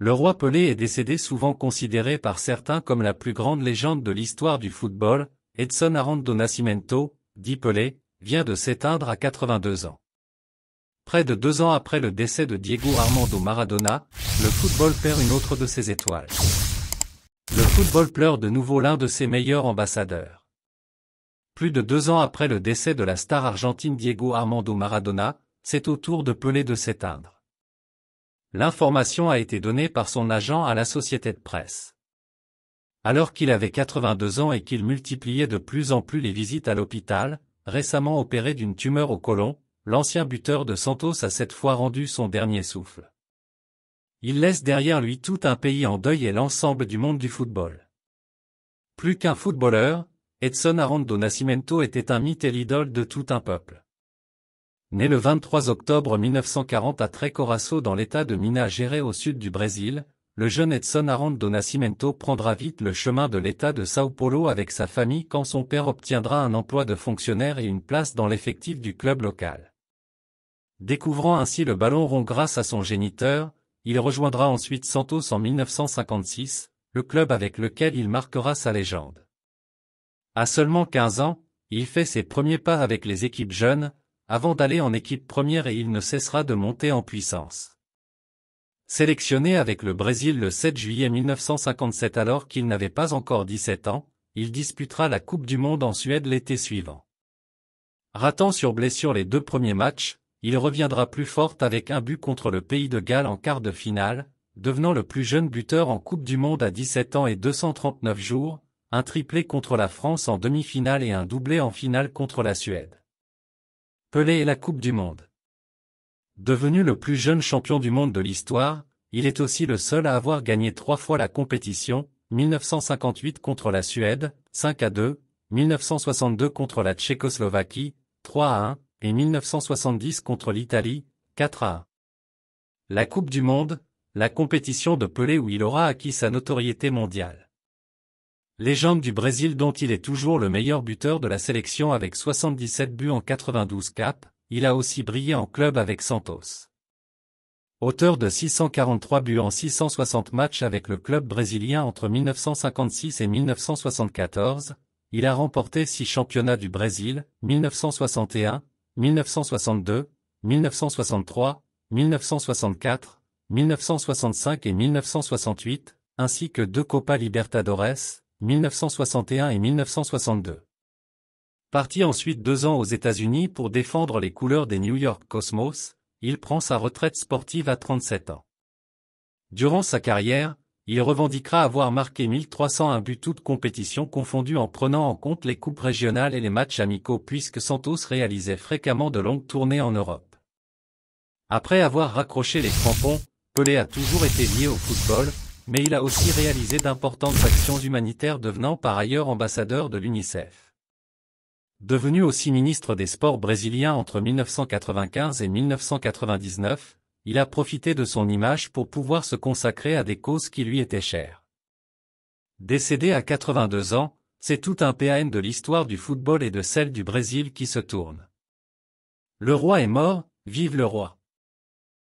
Le roi Pelé est décédé, souvent considéré par certains comme la plus grande légende de l'histoire du football. Edson Arantes do Nascimento, dit Pelé, vient de s'éteindre à 82 ans. Près de 2 ans après le décès de Diego Armando Maradona, le football perd une autre de ses étoiles. Le football pleure de nouveau l'un de ses meilleurs ambassadeurs. Plus de 2 ans après le décès de la star argentine Diego Armando Maradona, c'est au tour de Pelé de s'éteindre. L'information a été donnée par son agent à l'Associated Press. Alors qu'il avait 82 ans et qu'il multipliait de plus en plus les visites à l'hôpital, récemment opéré d'une tumeur au côlon, l'ancien buteur de Santos a cette fois rendu son dernier souffle. Il laisse derrière lui tout un pays en deuil et l'ensemble du monde du football. Plus qu'un footballeur, Edson Arantes do Nascimento était un mythe et l'idole de tout un peuple. Né le 23 octobre 1940 à Trecoraço dans l'état de Minas Gerais au sud du Brésil, le jeune Edson Arantes do Nascimento prendra vite le chemin de l'état de São Paulo avec sa famille quand son père obtiendra un emploi de fonctionnaire et une place dans l'effectif du club local. Découvrant ainsi le ballon rond grâce à son géniteur, il rejoindra ensuite Santos en 1956, le club avec lequel il marquera sa légende. À seulement 15 ans, il fait ses premiers pas avec les équipes jeunes, avant d'aller en équipe première et il ne cessera de monter en puissance. Sélectionné avec le Brésil le 7 juillet 1957 alors qu'il n'avait pas encore 17 ans, il disputera la Coupe du Monde en Suède l'été suivant. Ratant sur blessure les 2 premiers matchs, il reviendra plus fort avec un but contre le Pays de Galles en quart de finale, devenant le plus jeune buteur en Coupe du Monde à 17 ans et 239 jours, un triplé contre la France en demi-finale et un doublé en finale contre la Suède. Pelé et la Coupe du Monde. Devenu le plus jeune champion du monde de l'histoire, il est aussi le seul à avoir gagné 3 fois la compétition, 1958 contre la Suède, 5-2, 1962 contre la Tchécoslovaquie, 3-1, et 1970 contre l'Italie, 4-1. La Coupe du Monde, la compétition de Pelé où il aura acquis sa notoriété mondiale. Légende du Brésil dont il est toujours le meilleur buteur de la sélection avec 77 buts en 92 capes, il a aussi brillé en club avec Santos. Auteur de 643 buts en 660 matchs avec le club brésilien entre 1956 et 1974, il a remporté 6 championnats du Brésil, 1961, 1962, 1963, 1964, 1965 et 1968, ainsi que 2 Copa Libertadores, 1961 et 1962. Parti ensuite 2 ans aux États-Unis pour défendre les couleurs des New York Cosmos, il prend sa retraite sportive à 37 ans. Durant sa carrière, il revendiquera avoir marqué 1301 buts toutes compétitions confondues en prenant en compte les coupes régionales et les matchs amicaux puisque Santos réalisait fréquemment de longues tournées en Europe. Après avoir raccroché les crampons, Pelé a toujours été lié au football, mais il a aussi réalisé d'importantes actions humanitaires devenant par ailleurs ambassadeur de l'UNICEF. Devenu aussi ministre des Sports brésilien entre 1995 et 1999, il a profité de son image pour pouvoir se consacrer à des causes qui lui étaient chères. Décédé à 82 ans, c'est tout un PAN de l'histoire du football et de celle du Brésil qui se tourne. Le roi est mort, vive le roi!